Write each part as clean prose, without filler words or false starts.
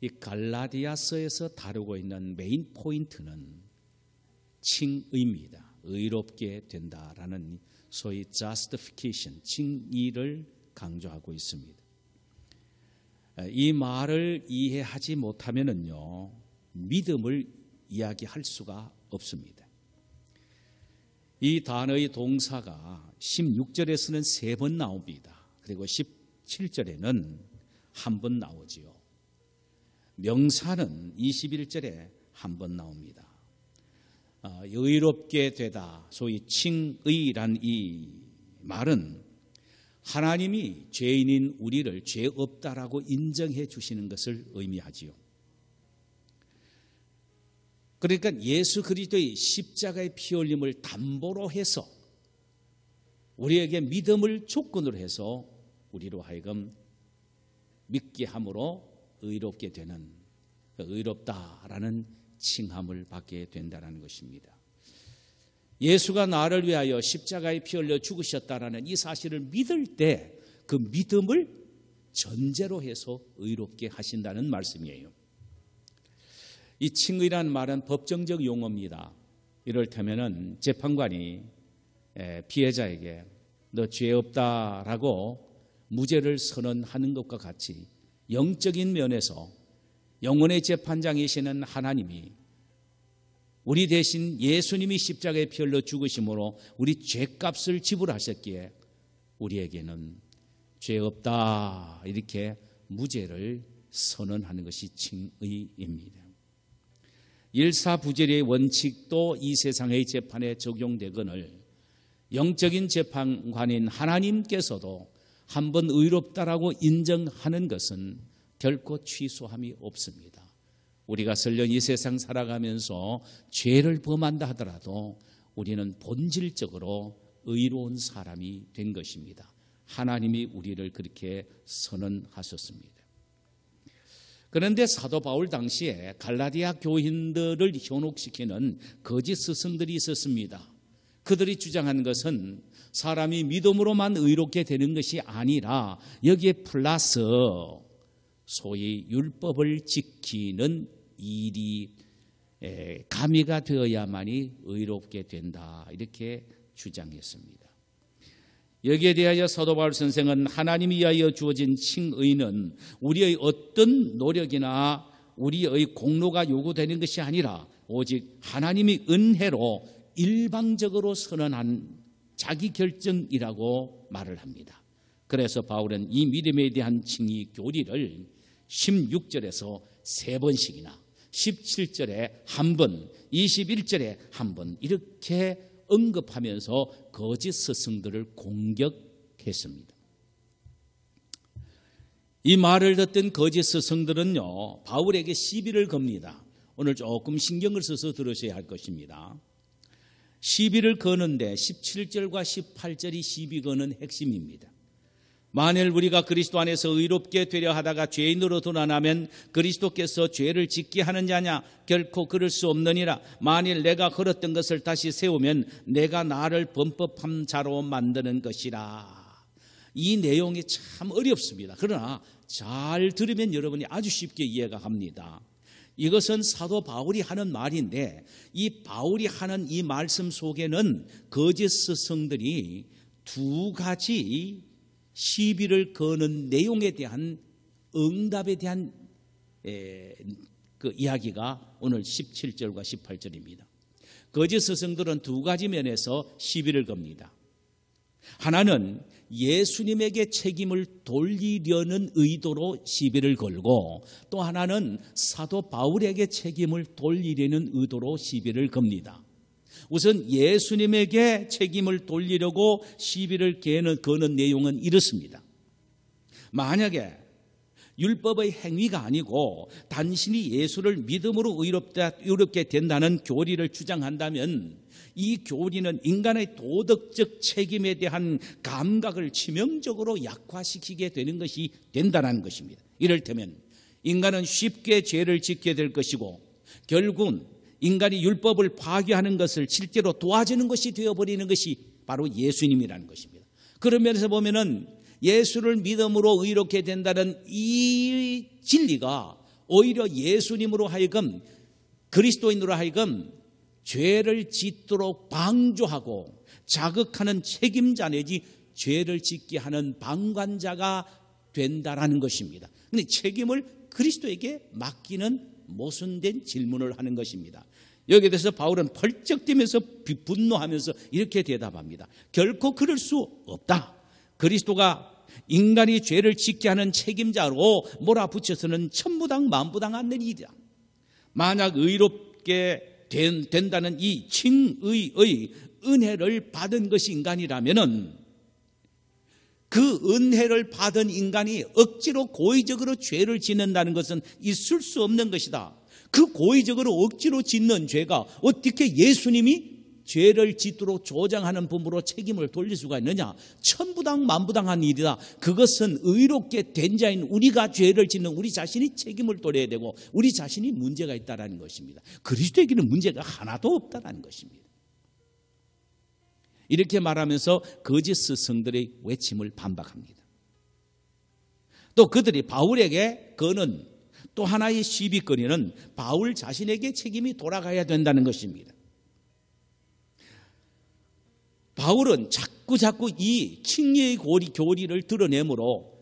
이 갈라디아서에서 다루고 있는 메인 포인트는 칭의입니다. 의롭게 된다라는 소위 justification, 칭의를 강조하고 있습니다. 이 말을 이해하지 못하면은요, 믿음을 이야기할 수가 없습니다. 이 단어의 동사가 16절에서는 3번 나옵니다. 그리고 17절에는 한 번 나오지요. 명사는 21절에 한 번 나옵니다. 의롭게 되다, 소위 칭의란 이 말은 하나님이 죄인인 우리를 죄 없다라고 인정해 주시는 것을 의미하지요. 그러니까 예수 그리스도의 십자가의 피 흘림을 담보로 해서 우리에게 믿음을 조건으로 해서 우리로 하여금 믿게 함으로 의롭게 되는, 의롭다라는 칭함을 받게 된다는 것입니다. 예수가 나를 위하여 십자가에 피 흘려 죽으셨다라는 이 사실을 믿을 때 그 믿음을 전제로 해서 의롭게 하신다는 말씀이에요. 이 칭의라는 말은 법정적 용어입니다. 이를테면은 재판관이 피해자에게 너 죄 없다라고 무죄를 선언하는 것과 같이 영적인 면에서 영혼의 재판장이시는 하나님이 우리 대신 예수님이 십자가에 피 흘려 죽으심으로 우리 죄값을 지불하셨기에 우리에게는 죄 없다 이렇게 무죄를 선언하는 것이 칭의입니다. 일사부재의 원칙도 이 세상의 재판에 적용되거늘 영적인 재판관인 하나님께서도 한번 의롭다라고 인정하는 것은 결코 취소함이 없습니다. 우리가 설령 이 세상 살아가면서 죄를 범한다 하더라도 우리는 본질적으로 의로운 사람이 된 것입니다. 하나님이 우리를 그렇게 선언하셨습니다. 그런데 사도 바울 당시에 갈라디아 교인들을 현혹시키는 거짓 스승들이 있었습니다. 그들이 주장한 것은 사람이 믿음으로만 의롭게 되는 것이 아니라 여기에 플러스 소위 율법을 지키는 일이 가미가 되어야만이 의롭게 된다 이렇게 주장했습니다. 여기에 대하여 사도 바울 선생은 하나님이 위하여 주어진 칭의는 우리의 어떤 노력이나 우리의 공로가 요구되는 것이 아니라 오직 하나님이 은혜로 일방적으로 선언한 자기 결정이라고 말을 합니다. 그래서 바울은 이 믿음에 대한 칭의 교리를 16절에서 3번씩이나 17절에 한 번, 21절에 한 번 이렇게 언급하면서 거짓 스승들을 공격했습니다. 이 말을 듣던 거짓 스승들은요, 바울에게 시비를 겁니다. 오늘 조금 신경을 써서 들으셔야 할 것입니다. 시비를 거는데 17절과 18절이 시비 거는 핵심입니다. 만일 우리가 그리스도 안에서 의롭게 되려 하다가 죄인으로 드러나면 그리스도께서 죄를 짓게 하는 자냐? 결코 그럴 수 없느니라. 만일 내가 걸었던 것을 다시 세우면 내가 나를 범법한 자로 만드는 것이라. 이 내용이 참 어렵습니다. 그러나 잘 들으면 여러분이 아주 쉽게 이해가 갑니다. 이것은 사도 바울이 하는 말인데 이 바울이 하는 이 말씀 속에는 거짓 스승들이 두 가지 시비를 거는 내용에 대한 응답에 대한 그 이야기가 오늘 17절과 18절입니다. 거짓 스승들은 두 가지 면에서 시비를 겁니다. 하나는 예수님에게 책임을 돌리려는 의도로 시비를 걸고 또 하나는 사도 바울에게 책임을 돌리려는 의도로 시비를 겁니다. 우선 예수님에게 책임을 돌리려고 시비를 거는 내용은 이렇습니다. 만약에 율법의 행위가 아니고 단순히 예수를 믿음으로 의롭게 된다는 교리를 주장한다면 이 교리는 인간의 도덕적 책임에 대한 감각을 치명적으로 약화시키게 되는 것이 된다는 것입니다. 이를테면 인간은 쉽게 죄를 짓게 될 것이고 결국은 인간이 율법을 파괴하는 것을 실제로 도와주는 것이 되어버리는 것이 바로 예수님이라는 것입니다. 그런 면에서 보면은 예수를 믿음으로 의롭게 된다는 이 진리가 오히려 예수님으로 하여금, 그리스도인으로 하여금 죄를 짓도록 방조하고 자극하는 책임자 내지 죄를 짓게 하는 방관자가 된다라는 것입니다. 그런데 책임을 그리스도에게 맡기는 모순된 질문을 하는 것입니다. 여기에 대해서 바울은 펄쩍 뛰면서 분노하면서 이렇게 대답합니다. 결코 그럴 수 없다. 그리스도가 인간이 죄를 짓게 하는 책임자로 몰아붙여서는 천부당 만부당 않는 일이다. 만약 의롭게 된다는 이 칭의의 은혜를 받은 것이 인간이라면은 그 은혜를 받은 인간이 억지로 고의적으로 죄를 짓는다는 것은 있을 수 없는 것이다. 그 고의적으로 억지로 짓는 죄가 어떻게 예수님이 죄를 짓도록 조장하는 분으로 책임을 돌릴 수가 있느냐? 천부당 만부당한 일이다. 그것은 의롭게 된 자인 우리가 죄를 짓는 우리 자신이 책임을 돌려야 되고 우리 자신이 문제가 있다는 것입니다. 그리스도에게는 문제가 하나도 없다는 것입니다. 이렇게 말하면서 거짓 스승들의 외침을 반박합니다. 또 그들이 바울에게 거는 또 하나의 시비거리는 바울 자신에게 책임이 돌아가야 된다는 것입니다. 바울은 자꾸 이 칭의의 교리를 드러내므로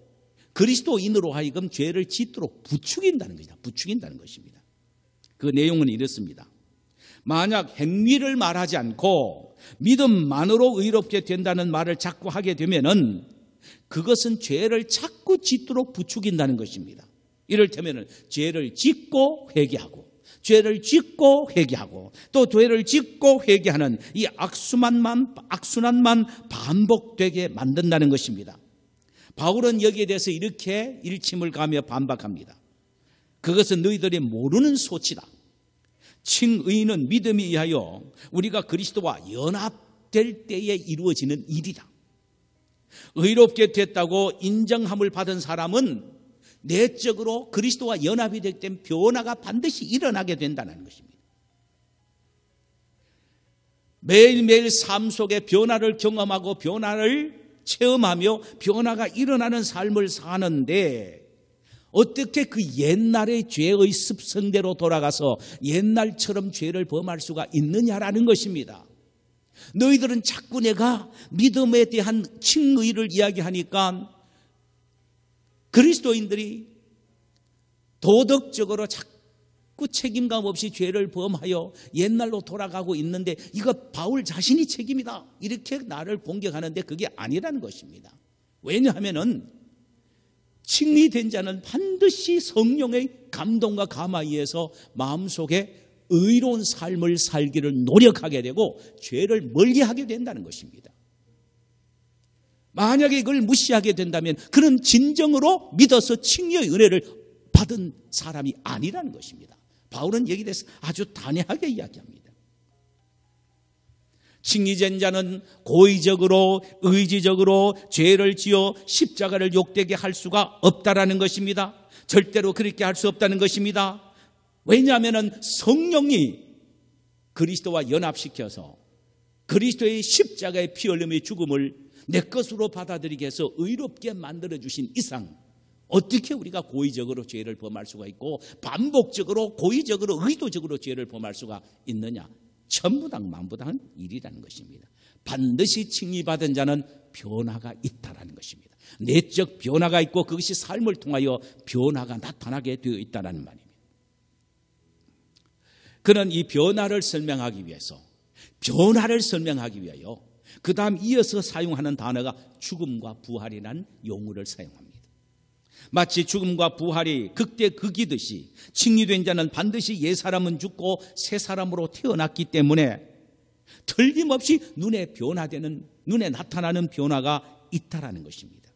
그리스도인으로 하여금 죄를 짓도록 부추긴다는 것이다. 부추긴다는 것입니다. 그 내용은 이렇습니다. 만약 행위를 말하지 않고 믿음만으로 의롭게 된다는 말을 자꾸 하게 되면은 그것은 죄를 자꾸 짓도록 부추긴다는 것입니다. 이를테면 죄를 짓고 회개하고 죄를 짓고 회개하고 또 죄를 짓고 회개하는 이 악순환만 반복되게 만든다는 것입니다. 바울은 여기에 대해서 이렇게 일침을 가며 반박합니다. 그것은 너희들이 모르는 소치다. 칭의는 믿음에 의하여 우리가 그리스도와 연합될 때에 이루어지는 일이다. 의롭게 됐다고 인정함을 받은 사람은 내적으로 그리스도와 연합이 될 때 변화가 반드시 일어나게 된다는 것입니다. 매일매일 삶 속에 변화를 경험하고 변화를 체험하며 변화가 일어나는 삶을 사는데 어떻게 그 옛날의 죄의 습성대로 돌아가서 옛날처럼 죄를 범할 수가 있느냐라는 것입니다. 너희들은 자꾸 내가 믿음에 대한 칭의를 이야기하니까 그리스도인들이 도덕적으로 자꾸 책임감 없이 죄를 범하여 옛날로 돌아가고 있는데 이거 바울 자신이 책임이다. 이렇게 나를 공격하는데 그게 아니라는 것입니다. 왜냐하면은 칭의된 자는 반드시 성령의 감동과 감화에 의해서 마음속에 의로운 삶을 살기를 노력하게 되고 죄를 멀리하게 된다는 것입니다. 만약에 이걸 무시하게 된다면 그는 진정으로 믿어서 칭의의 은혜를 받은 사람이 아니라는 것입니다. 바울은 여기에 대해서 아주 단호하게 이야기합니다. 칭의된 자는 고의적으로 의지적으로 죄를 지어 십자가를 욕되게 할 수가 없다라는 것입니다. 절대로 그렇게 할 수 없다는 것입니다. 왜냐하면 성령이 그리스도와 연합시켜서 그리스도의 십자가의 피 흘림의 죽음을 내 것으로 받아들이게 해서 의롭게 만들어주신 이상 어떻게 우리가 고의적으로 죄를 범할 수가 있고 반복적으로 고의적으로 의도적으로 죄를 범할 수가 있느냐? 천부당 만부당한 일이라는 것입니다. 반드시 칭의받은 자는 변화가 있다는 것입니다. 내적 변화가 있고 그것이 삶을 통하여 변화가 나타나게 되어 있다는 말입니다. 그는 이 변화를 설명하기 위해서 그 다음 이어서 사용하는 단어가 죽음과 부활이라는 용어를 사용합니다. 마치 죽음과 부활이 극대 극이듯이 칭의된 자는 반드시 옛사람은 죽고 새 사람으로 태어났기 때문에 틀림없이 눈에 나타나는 변화가 있다라는 것입니다.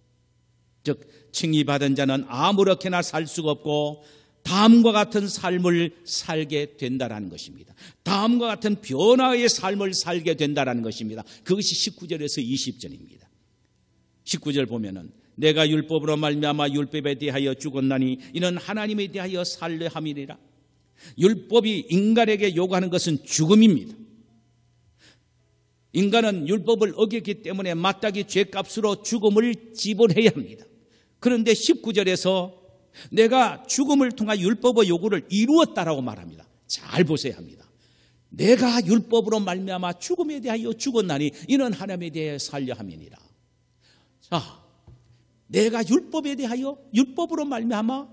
즉 칭의받은 자는 아무렇게나 살 수가 없고 다음과 같은 삶을 살게 된다라는 것입니다. 다음과 같은 변화의 삶을 살게 된다라는 것입니다. 그것이 19절에서 20절입니다. 19절 보면은 내가 율법으로 말미암아 율법에 대하여 죽었나니 이는 하나님에 대하여 살려 함이니라. 율법이 인간에게 요구하는 것은 죽음입니다. 인간은 율법을 어겼기 때문에 마땅히 죄값으로 죽음을 지불해야 합니다. 그런데 19절에서 내가 죽음을 통한 율법의 요구를 이루었다라고 말합니다. 잘 보셔야 합니다. 내가 율법으로 말미암아 죽음에 대하여 죽었나니 이는 하나님에 대하여 살려 함이니라. 자, 내가 율법에 대하여 율법으로 말미암아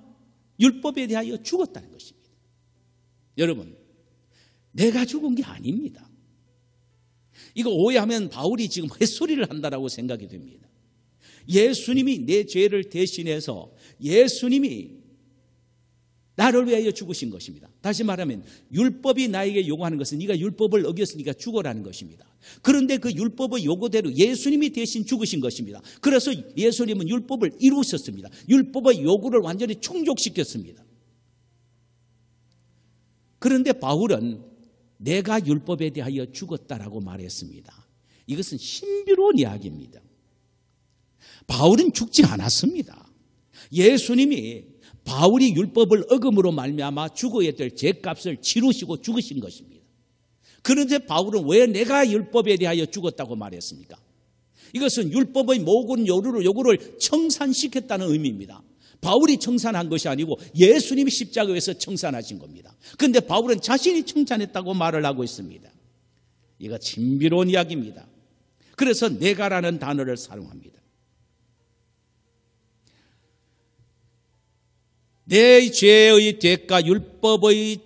율법에 대하여 죽었다는 것입니다. 여러분, 내가 죽은 게 아닙니다. 이거 오해하면 바울이 지금 헛소리를 한다라고 생각이 됩니다. 예수님이 내 죄를 대신해서 예수님이 나를 위하여 죽으신 것입니다. 다시 말하면 율법이 나에게 요구하는 것은 네가 율법을 어겼으니까 죽어라는 것입니다. 그런데 그 율법의 요구대로 예수님이 대신 죽으신 것입니다. 그래서 예수님은 율법을 이루셨습니다. 율법의 요구를 완전히 충족시켰습니다. 그런데 바울은 내가 율법에 대하여 죽었다라고 말했습니다. 이것은 신비로운 이야기입니다. 바울은 죽지 않았습니다. 예수님이 바울이 율법을 어금으로 말미암아 죽어야 될 죄값을 치르시고 죽으신 것입니다. 그런데 바울은 왜 내가 율법에 대하여 죽었다고 말했습니까? 이것은 율법의 모든 요구를 청산시켰다는 의미입니다. 바울이 청산한 것이 아니고 예수님이 십자가에서 청산하신 겁니다. 그런데 바울은 자신이 청산했다고 말을 하고 있습니다. 이거 신비로운 이야기입니다. 그래서 내가라는 단어를 사용합니다. 내 죄의 대가, 율법의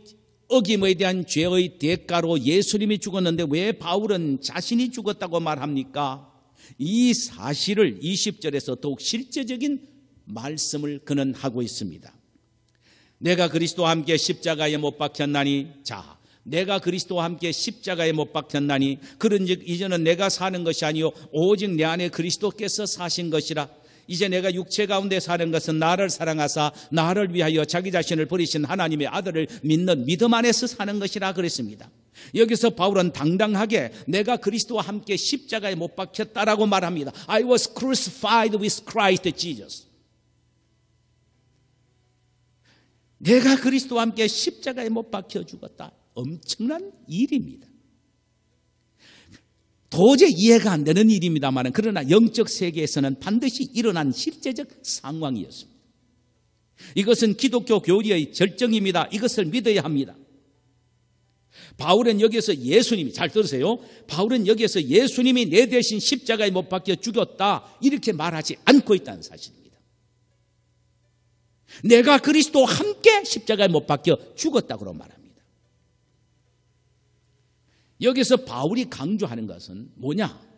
어김에 대한 죄의 대가로 예수님이 죽었는데 왜 바울은 자신이 죽었다고 말합니까? 이 사실을 20절에서 더욱 실제적인 말씀을 그는 하고 있습니다. 내가 그리스도와 함께 십자가에 못 박혔나니, 자, 내가 그리스도와 함께 십자가에 못 박혔나니 그런즉 이제는 내가 사는 것이 아니요 오직 내 안에 그리스도께서 사신 것이라. 이제 내가 육체 가운데 사는 것은 나를 사랑하사 나를 위하여 자기 자신을 버리신 하나님의 아들을 믿는 믿음 안에서 사는 것이라 그랬습니다. 여기서 바울은 당당하게 내가 그리스도와 함께 십자가에 못 박혔다라고 말합니다. I was crucified with Christ Jesus. 내가 그리스도와 함께 십자가에 못 박혀 죽었다. 엄청난 일입니다. 도저히 이해가 안 되는 일입니다만 그러나 영적 세계에서는 반드시 일어난 실제적 상황이었습니다. 이것은 기독교 교리의 절정입니다. 이것을 믿어야 합니다. 바울은 여기에서 예수님이, 잘 들으세요. 바울은 여기에서 예수님이 내 대신 십자가에 못 박혀 죽였다 이렇게 말하지 않고 있다는 사실입니다. 내가 그리스도와 함께 십자가에 못 박혀 죽었다고 말합니다. 여기서 바울이 강조하는 것은 뭐냐?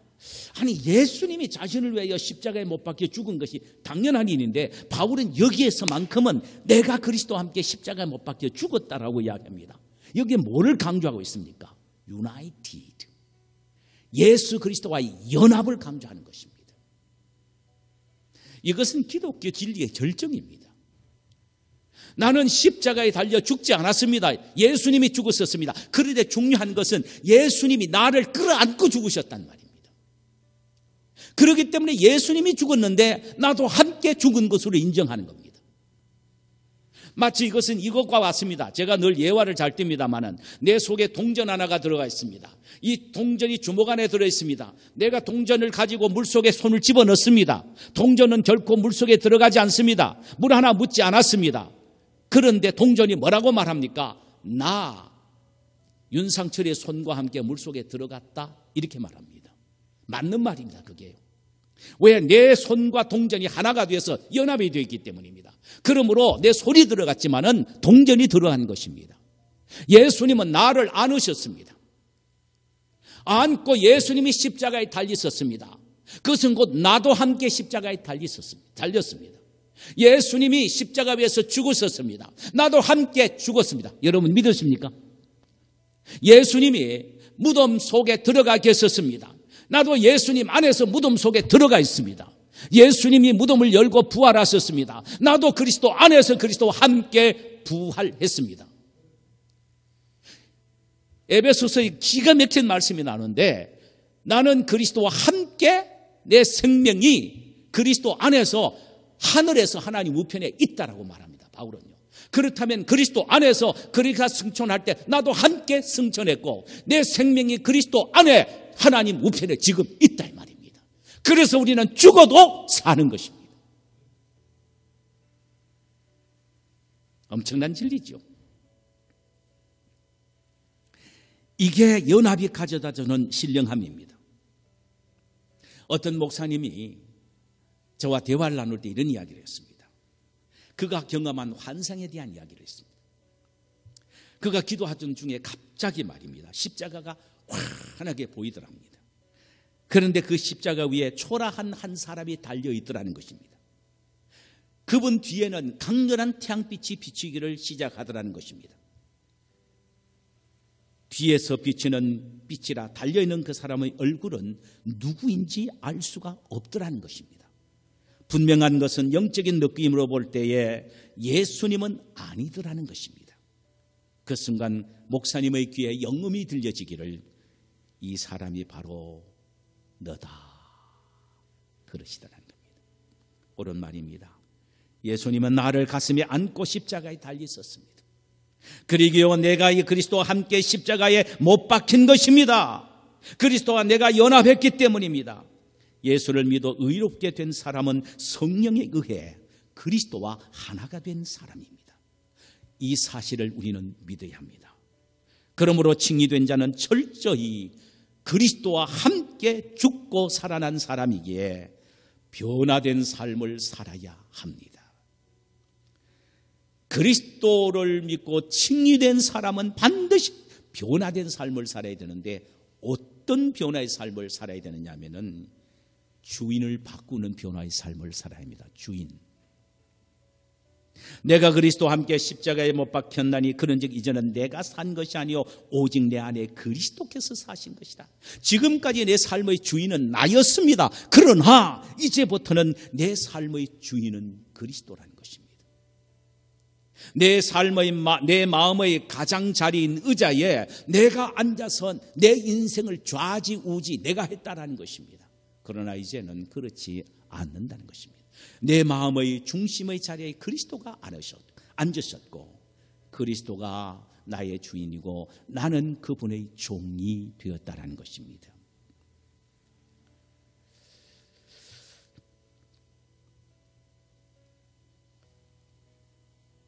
아니 예수님이 자신을 위하여 십자가에 못 박혀 죽은 것이 당연한 일인데 바울은 여기에서만큼은 내가 그리스도와 함께 십자가에 못 박혀 죽었다라고 이야기합니다. 여기에 뭐를 강조하고 있습니까? United. 예수 그리스도와의 연합을 강조하는 것입니다. 이것은 기독교 진리의 절정입니다. 나는 십자가에 달려 죽지 않았습니다. 예수님이 죽었었습니다. 그런데 중요한 것은 예수님이 나를 끌어안고 죽으셨단 말입니다. 그렇기 때문에 예수님이 죽었는데 나도 함께 죽은 것으로 인정하는 겁니다. 마치 이것은 이것과 같습니다. 제가 늘 예화를 잘 띱니다마는 내 속에 동전 하나가 들어가 있습니다. 이 동전이 주먹 안에 들어 있습니다. 내가 동전을 가지고 물속에 손을 집어넣습니다. 동전은 결코 물속에 들어가지 않습니다. 물 하나 묻지 않았습니다. 그런데 동전이 뭐라고 말합니까? 나 윤상철의 손과 함께 물속에 들어갔다 이렇게 말합니다. 맞는 말입니다. 그게요. 왜? 내 손과 동전이 하나가 되어서 연합이 되어 있기 때문입니다. 그러므로 내 손이 들어갔지만은 동전이 들어간 것입니다. 예수님은 나를 안으셨습니다. 안고 예수님이 십자가에 달리셨습니다. 그것은 곧 나도 함께 십자가에 달렸습니다. 예수님이 십자가 위에서 죽으셨습니다. 나도 함께 죽었습니다. 여러분 믿으십니까? 예수님이 무덤 속에 들어가 계셨습니다. 나도 예수님 안에서 무덤 속에 들어가 있습니다. 예수님이 무덤을 열고 부활하셨습니다. 나도 그리스도 안에서 그리스도와 함께 부활했습니다. 에베소서의 기가 막힌 말씀이 나오는데 나는 그리스도와 함께 내 생명이 그리스도 안에서 하늘에서 하나님 우편에 있다라고 말합니다. 바울은요. 그렇다면 그리스도 안에서 그리스도가 승천할 때 나도 함께 승천했고 내 생명이 그리스도 안에 하나님 우편에 지금 있다 이 말입니다. 그래서 우리는 죽어도 사는 것입니다. 엄청난 진리죠. 이게 연합이 가져다 주는 신령함입니다. 어떤 목사님이 저와 대화를 나눌 때 이런 이야기를 했습니다. 그가 경험한 환상에 대한 이야기를 했습니다. 그가 기도하던 중에 갑자기 말입니다, 십자가가 환하게 보이더랍니다. 그런데 그 십자가 위에 초라한 한 사람이 달려있더라는 것입니다. 그분 뒤에는 강렬한 태양빛이 비치기를 시작하더라는 것입니다. 뒤에서 비치는 빛이라 달려있는 그 사람의 얼굴은 누구인지 알 수가 없더라는 것입니다. 분명한 것은 영적인 느낌으로 볼 때에 예수님은 아니더라는 것입니다. 그 순간 목사님의 귀에 영음이 들려지기를 이 사람이 바로 너다 그러시더라는 겁니다. 옳은 말입니다. 예수님은 나를 가슴에 안고 십자가에 달려 있었습니다. 그리고 내가 이 그리스도와 함께 십자가에 못 박힌 것입니다. 그리스도와 내가 연합했기 때문입니다. 예수를 믿어 의롭게 된 사람은 성령에 의해 그리스도와 하나가 된 사람입니다. 이 사실을 우리는 믿어야 합니다. 그러므로 칭의된 자는 철저히 그리스도와 함께 죽고 살아난 사람이기에 변화된 삶을 살아야 합니다. 그리스도를 믿고 칭의된 사람은 반드시 변화된 삶을 살아야 되는데 어떤 변화의 삶을 살아야 되느냐 하면은 주인을 바꾸는 변화의 삶을 살아야 합니다. 주인. 내가 그리스도와 함께 십자가에 못 박혔나니 그런즉 이제는 내가 산 것이 아니요 오직 내 안에 그리스도께서 사신 것이다. 지금까지 내 삶의 주인은 나였습니다. 그러나 이제부터는 내 삶의 주인은 그리스도라는 것입니다. 내 마음의 가장자리인 의자에 내가 앉아서 내 인생을 좌지우지 내가 했다라는 것입니다. 그러나 이제는 그렇지 않는다는 것입니다. 내 마음의 중심의 자리에 그리스도가 앉으셨고 그리스도가 나의 주인이고 나는 그분의 종이 되었다라는 것입니다.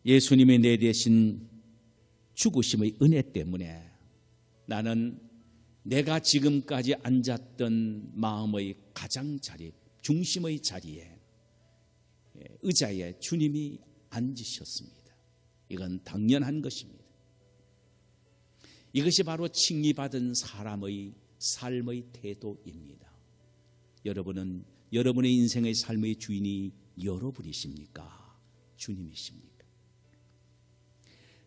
예수님이 내 대신 죽으심의 은혜 때문에 나는 내가 지금까지 앉았던 마음의 가장자리, 중심의 자리에 의자에 주님이 앉으셨습니다. 이건 당연한 것입니다. 이것이 바로 칭의받은 사람의 삶의 태도입니다. 여러분은 여러분의 인생의 삶의 주인이 여러분이십니까? 주님이십니까?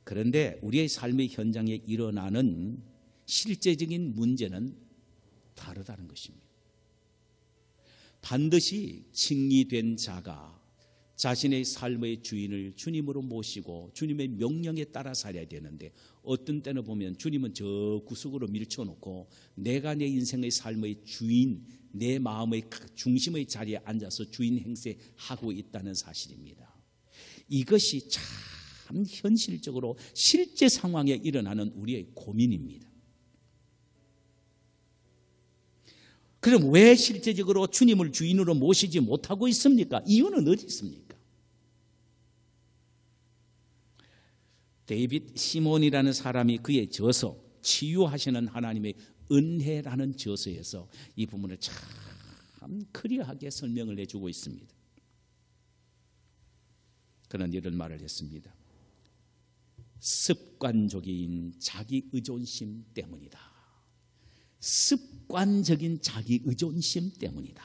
그런데 우리의 삶의 현장에 일어나는 실제적인 문제는 다르다는 것입니다. 반드시 칭의된 자가 자신의 삶의 주인을 주님으로 모시고 주님의 명령에 따라 살아야 되는데 어떤 때는 보면 주님은 저 구석으로 밀쳐놓고 내가 내 인생의 삶의 주인, 내 마음의 중심의 자리에 앉아서 주인 행세하고 있다는 사실입니다. 이것이 참 현실적으로 실제 상황에 일어나는 우리의 고민입니다. 그럼 왜 실제적으로 주님을 주인으로 모시지 못하고 있습니까? 이유는 어디 있습니까? 데이빗 시몬이라는 사람이 그의 저서 치유하시는 하나님의 은혜라는 저서에서 이 부분을 참 클리어하게 설명을 해주고 있습니다. 그는 이런 말을 했습니다. 습관적인 자기 의존심 때문이다. 습관적인 자기 의존심 때문이다.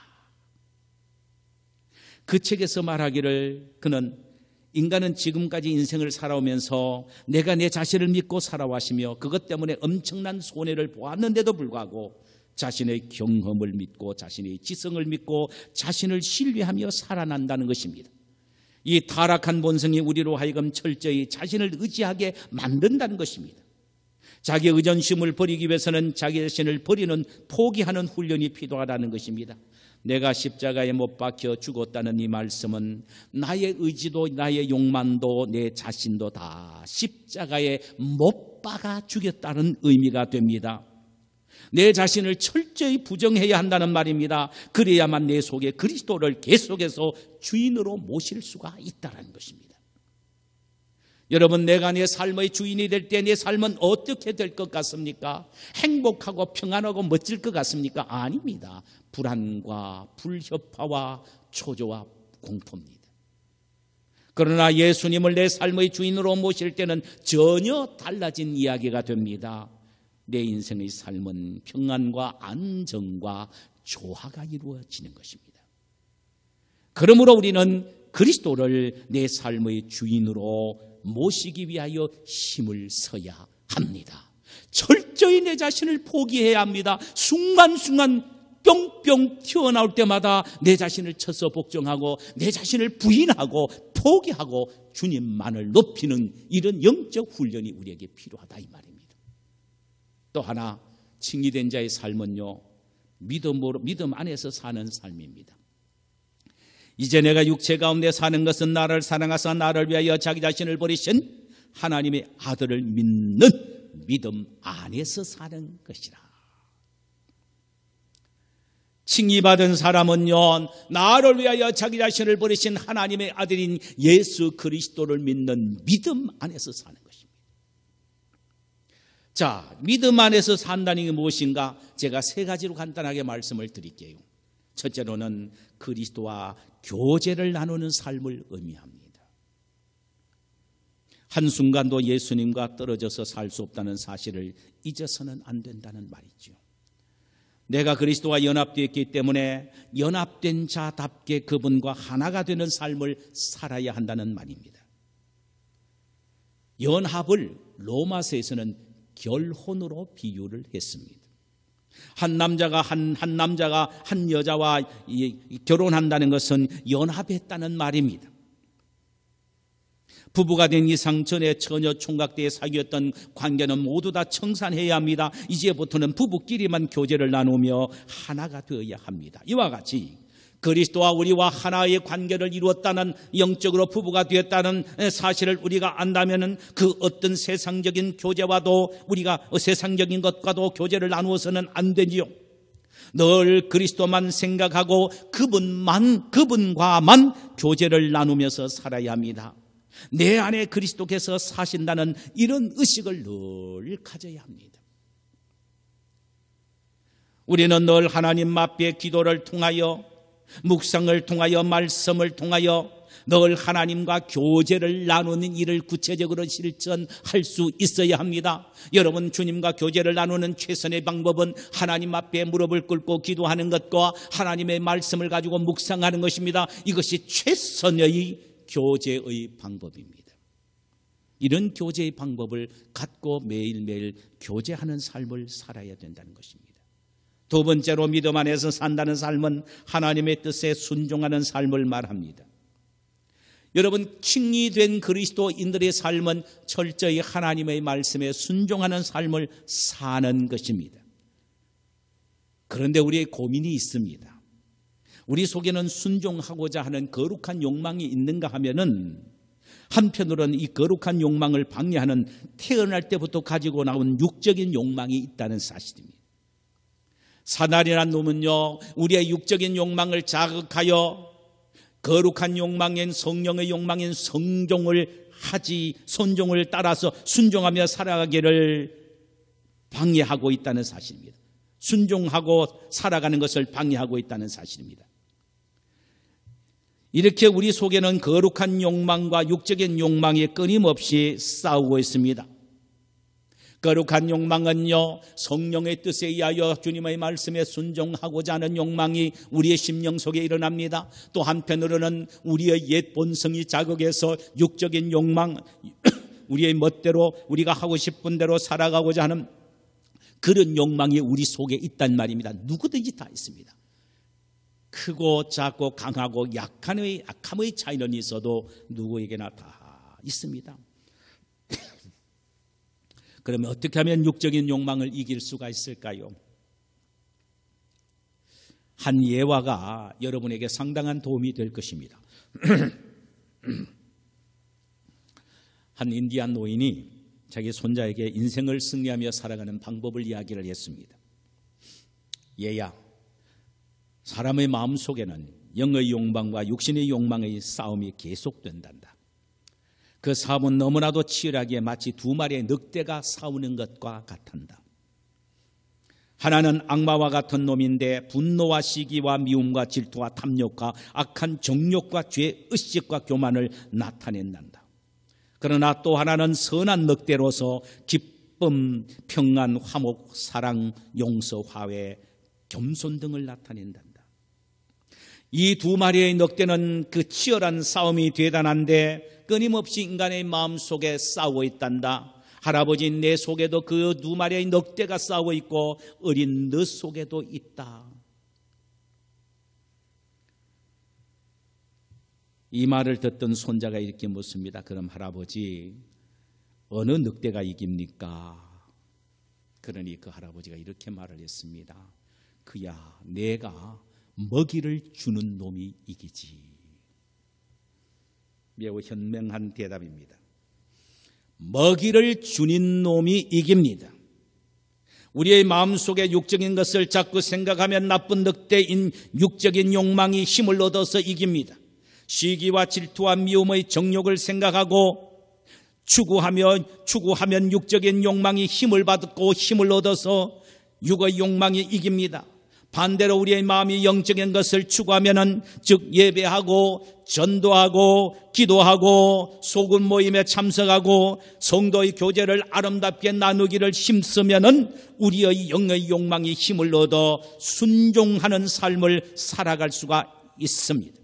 그 책에서 말하기를 그는 인간은 지금까지 인생을 살아오면서 내가 내 자신을 믿고 살아왔으며 그것 때문에 엄청난 손해를 보았는데도 불구하고 자신의 경험을 믿고 자신의 지성을 믿고 자신을 신뢰하며 살아난다는 것입니다. 이 타락한 본성이 우리로 하여금 철저히 자신을 의지하게 만든다는 것입니다. 자기 의존심을 버리기 위해서는 자기 자신을 버리는 포기하는 훈련이 필요하다는 것입니다. 내가 십자가에 못 박혀 죽었다는 이 말씀은 나의 의지도 나의 욕망도 내 자신도 다 십자가에 못 박아 죽였다는 의미가 됩니다. 내 자신을 철저히 부정해야 한다는 말입니다. 그래야만 내 속에 그리스도를 계속해서 주인으로 모실 수가 있다는 것입니다. 여러분, 내가 내 삶의 주인이 될 때 내 삶은 어떻게 될 것 같습니까? 행복하고 평안하고 멋질 것 같습니까? 아닙니다. 불안과 불협화와 초조와 공포입니다. 그러나 예수님을 내 삶의 주인으로 모실 때는 전혀 달라진 이야기가 됩니다. 내 인생의 삶은 평안과 안정과 조화가 이루어지는 것입니다. 그러므로 우리는 그리스도를 내 삶의 주인으로 모시기 위하여 힘을 써야 합니다. 철저히 내 자신을 포기해야 합니다. 순간순간 뿅뿅 튀어나올 때마다 내 자신을 쳐서 복종하고 내 자신을 부인하고 포기하고 주님만을 높이는 이런 영적 훈련이 우리에게 필요하다 이 말입니다. 또 하나, 칭의된 자의 삶은요, 믿음 안에서 사는 삶입니다. 이제 내가 육체 가운데 사는 것은 나를 사랑하사 나를 위하여 자기 자신을 버리신 하나님의 아들을 믿는 믿음 안에서 사는 것이라. 칭의받은 사람은요, 나를 위하여 자기 자신을 버리신 하나님의 아들인 예수 그리스도를 믿는 믿음 안에서 사는 것입니다. 자, 믿음 안에서 산다는 게 무엇인가? 제가 세 가지로 간단하게 말씀을 드릴게요. 첫째로는 그리스도와 교제를 나누는 삶을 의미합니다. 한순간도 예수님과 떨어져서 살 수 없다는 사실을 잊어서는 안 된다는 말이죠. 내가 그리스도와 연합되어 있기 때문에 연합된 자답게 그분과 하나가 되는 삶을 살아야 한다는 말입니다. 연합을 로마서에서는 결혼으로 비유를 했습니다. 한 남자가 한 여자와 결혼한다는 것은 연합했다는 말입니다. 부부가 된 이상 전에 처녀 총각 때에 사귀었던 관계는 모두 다 청산해야 합니다. 이제부터는 부부끼리만 교제를 나누며 하나가 되어야 합니다. 이와 같이 그리스도와 우리와 하나의 관계를 이루었다는, 영적으로 부부가 되었다는 사실을 우리가 안다면 그 어떤 세상적인 교제와도, 우리가 세상적인 것과도 교제를 나누어서는 안 되지요. 늘 그리스도만 생각하고 그분과만 교제를 나누면서 살아야 합니다. 내 안에 그리스도께서 사신다는 이런 의식을 늘 가져야 합니다. 우리는 늘 하나님 앞에 기도를 통하여, 묵상을 통하여, 말씀을 통하여 늘 하나님과 교제를 나누는 일을 구체적으로 실천할 수 있어야 합니다. 여러분, 주님과 교제를 나누는 최선의 방법은 하나님 앞에 무릎을 꿇고 기도하는 것과 하나님의 말씀을 가지고 묵상하는 것입니다. 이것이 최선의 교제의 방법입니다. 이런 교제의 방법을 갖고 매일매일 교제하는 삶을 살아야 된다는 것입니다. 두 번째로 믿음 안에서 산다는 삶은 하나님의 뜻에 순종하는 삶을 말합니다. 여러분, 칭의된 그리스도인들의 삶은 철저히 하나님의 말씀에 순종하는 삶을 사는 것입니다. 그런데 우리의 고민이 있습니다. 우리 속에는 순종하고자 하는 거룩한 욕망이 있는가 하면은, 한편으로는 이 거룩한 욕망을 방해하는 태어날 때부터 가지고 나온 육적인 욕망이 있다는 사실입니다. 사단이란 놈은요, 우리의 육적인 욕망을 자극하여 거룩한 욕망인, 성령의 욕망인 성종을 따라서 순종하며 살아가기를 방해하고 있다는 사실입니다. 순종하고 살아가는 것을 방해하고 있다는 사실입니다. 이렇게 우리 속에는 거룩한 욕망과 육적인 욕망이 끊임없이 싸우고 있습니다. 거룩한 욕망은요, 성령의 뜻에 의하여 주님의 말씀에 순종하고자 하는 욕망이 우리의 심령 속에 일어납니다. 또 한편으로는 우리의 옛 본성이 자극해서 육적인 욕망, 우리의 멋대로 우리가 하고 싶은 대로 살아가고자 하는 그런 욕망이 우리 속에 있단 말입니다. 누구든지 다 있습니다. 크고 작고 강하고 약함의 차이는 있어도 누구에게나 다 있습니다. 그러면 어떻게 하면 육적인 욕망을 이길 수가 있을까요? 한 예화가 여러분에게 상당한 도움이 될 것입니다. 한 인디안 노인이 자기 손자에게 인생을 승리하며 살아가는 방법을 이야기를 했습니다. 얘야, 사람의 마음속에는 영의 욕망과 육신의 욕망의 싸움이 계속된단다. 그 싸움은 너무나도 치열하게 마치 두 마리의 늑대가 싸우는 것과 같단다. 하나는 악마와 같은 놈인데 분노와 시기와 미움과 질투와 탐욕과 악한 정욕과 죄, 의식과 교만을 나타낸단다. 그러나 또 하나는 선한 늑대로서 기쁨, 평안, 화목, 사랑, 용서, 화해, 겸손 등을 나타낸단다. 이 두 마리의 늑대는 그 치열한 싸움이 대단한데 끊임없이 인간의 마음속에 싸우고 있단다. 할아버지 내 속에도 그 두 마리의 늑대가 싸우고 있고 어린 너 속에도 있다. 이 말을 듣던 손자가 이렇게 묻습니다. 그럼 할아버지 어느 늑대가 이깁니까? 그러니 그 할아버지가 이렇게 말을 했습니다. 그야 내가 먹이를 주는 놈이 이기지. 매우 현명한 대답입니다. 먹이를 주는 놈이 이깁니다. 우리의 마음속에 육적인 것을 자꾸 생각하면 나쁜 늑대인 육적인 욕망이 힘을 얻어서 이깁니다. 시기와 질투와 미움의 정욕을 생각하고 추구하면 육적인 욕망이 힘을 받고 힘을 얻어서 육의 욕망이 이깁니다. 반대로 우리의 마음이 영적인 것을 추구하면은 즉 예배하고 전도하고 기도하고 소금 모임에 참석하고 성도의 교제를 아름답게 나누기를 힘쓰면은 우리의 영의 욕망이 힘을 얻어 순종하는 삶을 살아갈 수가 있습니다.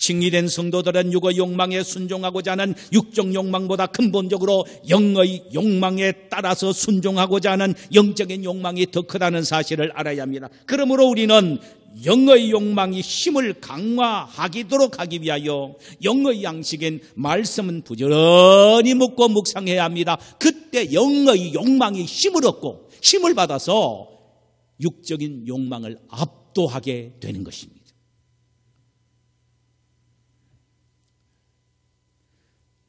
칭의된 성도들은 육의 욕망에 순종하고자 하는 육적 욕망보다 근본적으로 영의 욕망에 따라서 순종하고자 하는 영적인 욕망이 더 크다는 사실을 알아야 합니다. 그러므로 우리는 영의 욕망이 힘을 강화하도록 하기 위하여 영의 양식인 말씀은 부지런히 묵고 묵상해야 합니다. 그때 영의 욕망이 힘을 얻고 힘을 받아서 육적인 욕망을 압도하게 되는 것입니다.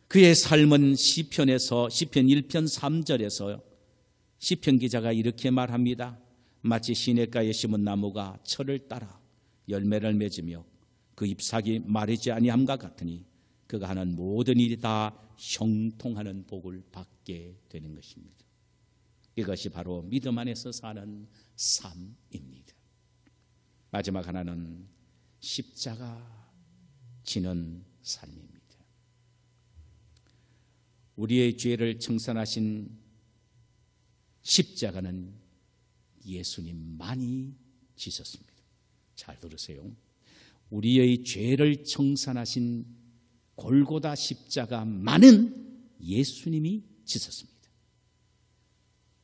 그의 삶은 시편 1편 3절에서 시편 기자가 이렇게 말합니다. 마치 시냇가에 심은 나무가 철을 따라 열매를 맺으며 그 잎사귀 마르지 아니함과 같으니 그가 하는 모든 일이 다 형통하는 복을 받게 되는 것입니다. 이것이 바로 믿음 안에서 사는 삶입니다. 마지막 하나는 십자가 지는 삶입니다. 우리의 죄를 청산하신 십자가는 예수님만이 지셨습니다. 잘 들으세요. 우리의 죄를 청산하신 골고다 십자가만은 예수님이 지셨습니다.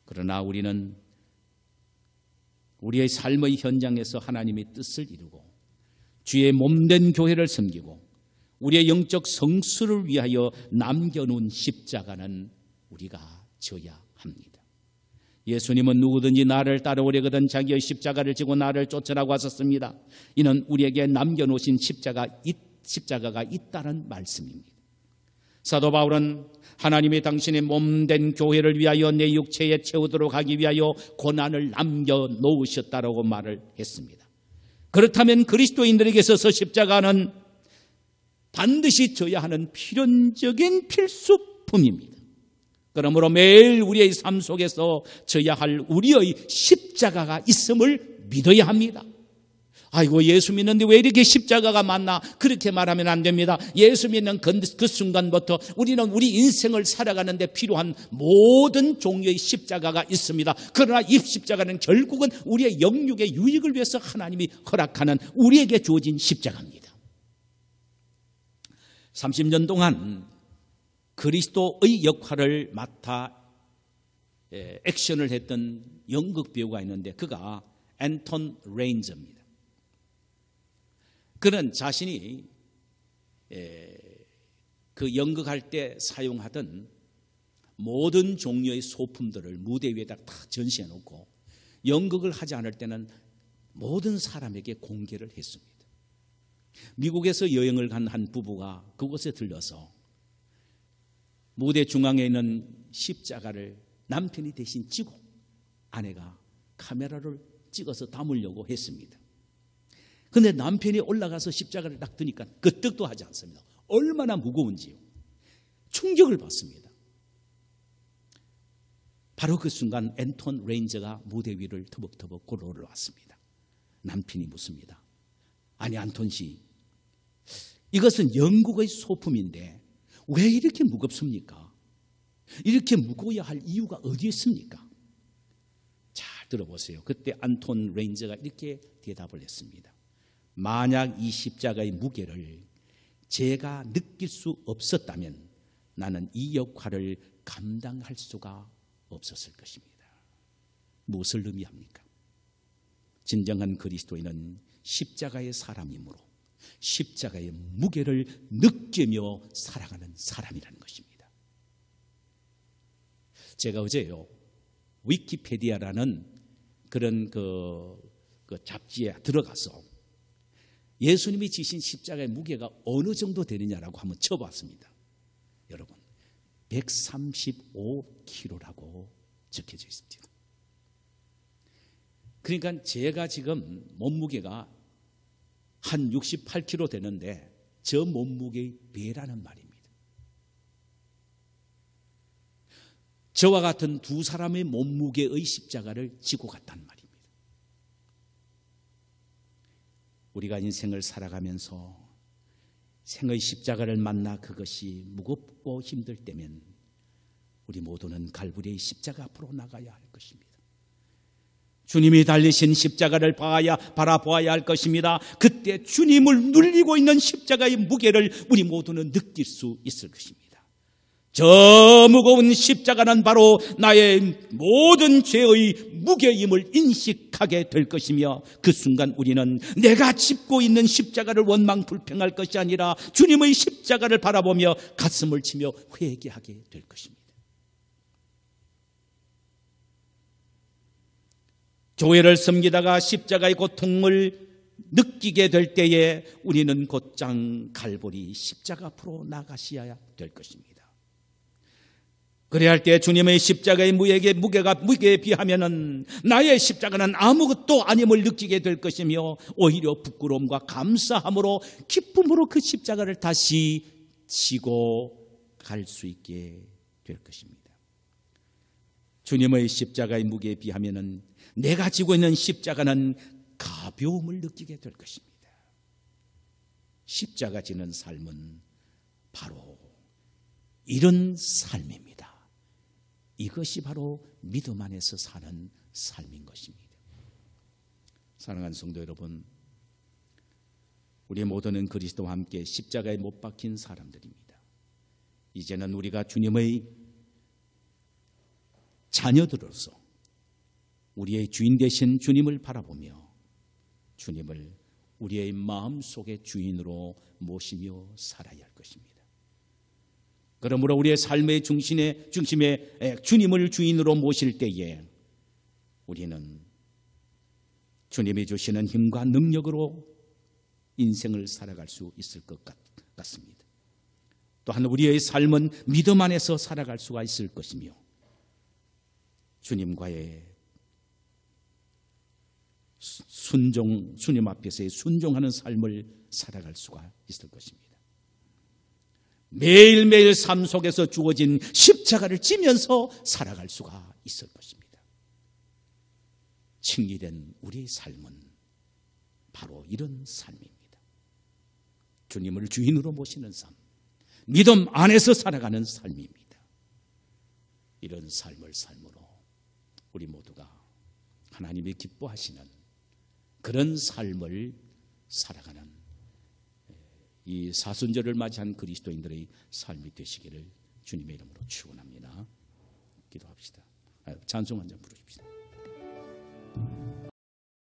그러나 우리는 우리의 삶의 현장에서 하나님의 뜻을 이루고 주의 몸된 교회를 섬기고 우리의 영적 성수를 위하여 남겨놓은 십자가는 우리가 져야 합니다. 예수님은 누구든지 나를 따라오려거든 자기의 십자가를 지고 나를 쫓으라고 하셨습니다. 이는 우리에게 남겨놓으신 십자가가 있다는 말씀입니다. 사도 바울은 하나님이 당신의 몸된 교회를 위하여 내 육체에 채우도록 하기 위하여 고난을 남겨놓으셨다라고 말을 했습니다. 그렇다면 그리스도인들에게 있어서 십자가는 반드시 져야 하는 필연적인 필수품입니다. 그러므로 매일 우리의 삶 속에서 져야 할 우리의 십자가가 있음을 믿어야 합니다. 아이고 예수 믿는데 왜 이렇게 십자가가 많나? 그렇게 말하면 안 됩니다. 예수 믿는 그 순간부터 우리는 우리 인생을 살아가는데 필요한 모든 종류의 십자가가 있습니다. 그러나 이 십자가는 결국은 우리의 영육의 유익을 위해서 하나님이 허락하는 우리에게 주어진 십자가입니다. 30년 동안 그리스도의 역할을 맡아 액션을 했던 연극 배우가 있는데 그가 앤톤 레인저입니다. 그는 자신이 그 연극할 때 사용하던 모든 종류의 소품들을 무대 위에다 다 전시해 놓고 연극을 하지 않을 때는 모든 사람에게 공개를 했습니다. 미국에서 여행을 간 한 부부가 그곳에 들러서 무대 중앙에 있는 십자가를 남편이 대신 찍고 아내가 카메라를 찍어서 담으려고 했습니다. 그런데 남편이 올라가서 십자가를 딱 드니까 끄떡도 하지 않습니다. 얼마나 무거운지요. 충격을 받습니다. 바로 그 순간 앤톤 레인저가 무대 위를 터벅터벅 걸어 올라왔습니다. 남편이 묻습니다. 아니 안톤 씨, 이것은 영국의 소품인데 왜 이렇게 무겁습니까? 이렇게 무거워야 할 이유가 어디에 있습니까? 잘 들어보세요. 그때 안톤 레인저가 이렇게 대답을 했습니다. 만약 이 십자가의 무게를 제가 느낄 수 없었다면 나는 이 역할을 감당할 수가 없었을 것입니다. 무엇을 의미합니까? 진정한 그리스도인은 십자가의 사람이므로 십자가의 무게를 느끼며 살아가는 사람이라는 것입니다. 제가 어제요, 위키페디아라는 그런 그 잡지에 들어가서 예수님이 지신 십자가의 무게가 어느 정도 되느냐라고 한번 쳐봤습니다. 여러분, 135kg라고 적혀져 있습니다. 그러니까 제가 지금 몸무게가 한 68kg 되는데 저 몸무게의 배라는 말입니다. 저와 같은 두 사람의 몸무게의 십자가를 지고 갔다는 말입니다. 우리가 인생을 살아가면서 생의 십자가를 만나 그것이 무겁고 힘들 때면 우리 모두는 갈보리의 십자가 앞으로 나가야 할 것입니다. 주님이 달리신 십자가를 바라보아야 할 것입니다. 그때 주님을 눌리고 있는 십자가의 무게를 우리 모두는 느낄 수 있을 것입니다. 저 무거운 십자가는 바로 나의 모든 죄의 무게임을 인식하게 될 것이며 그 순간 우리는 내가 짚고 있는 십자가를 원망불평할 것이 아니라 주님의 십자가를 바라보며 가슴을 치며 회개하게 될 것입니다. 교회를 섬기다가 십자가의 고통을 느끼게 될 때에 우리는 곧장 갈보리 십자가 앞으로 나가셔야 될 것입니다. 그래야 할 때 주님의 십자가의 무게에 비하면은 나의 십자가는 아무것도 아님을 느끼게 될 것이며 오히려 부끄러움과 감사함으로 기쁨으로 그 십자가를 다시 지고 갈 수 있게 될 것입니다. 주님의 십자가의 무게에 비하면은 내가 지고 있는 십자가는 가벼움을 느끼게 될 것입니다. 십자가 지는 삶은 바로 이런 삶입니다. 이것이 바로 믿음 안에서 사는 삶인 것입니다. 사랑하는 성도 여러분, 우리 모두는 그리스도와 함께 십자가에 못 박힌 사람들입니다. 이제는 우리가 주님의 자녀들로서 우리의 주인 되신 주님을 바라보며 주님을 우리의 마음속의 주인으로 모시며 살아야 할 것입니다. 그러므로 우리의 삶의 중심에 주님을 주인으로 모실 때에 우리는 주님이 주시는 힘과 능력으로 인생을 살아갈 수 있을 것 같습니다. 또한 우리의 삶은 믿음 안에서 살아갈 수가 있을 것이며 주님과의 주님 앞에서의 순종하는 삶을 살아갈 수가 있을 것입니다. 매일매일 삶 속에서 주어진 십자가를 지면서 살아갈 수가 있을 것입니다. 칭의된 우리의 삶은 바로 이런 삶입니다. 주님을 주인으로 모시는 삶, 믿음 안에서 살아가는 삶입니다. 이런 삶을 삶으로 우리 모두가 하나님이 기뻐하시는 그런 삶을 살아가는 이 사순절을 맞이한 그리스도인들의 삶이 되시기를 주님의 이름으로 축원합니다. 기도합시다. 찬송 한 장 부르십시다.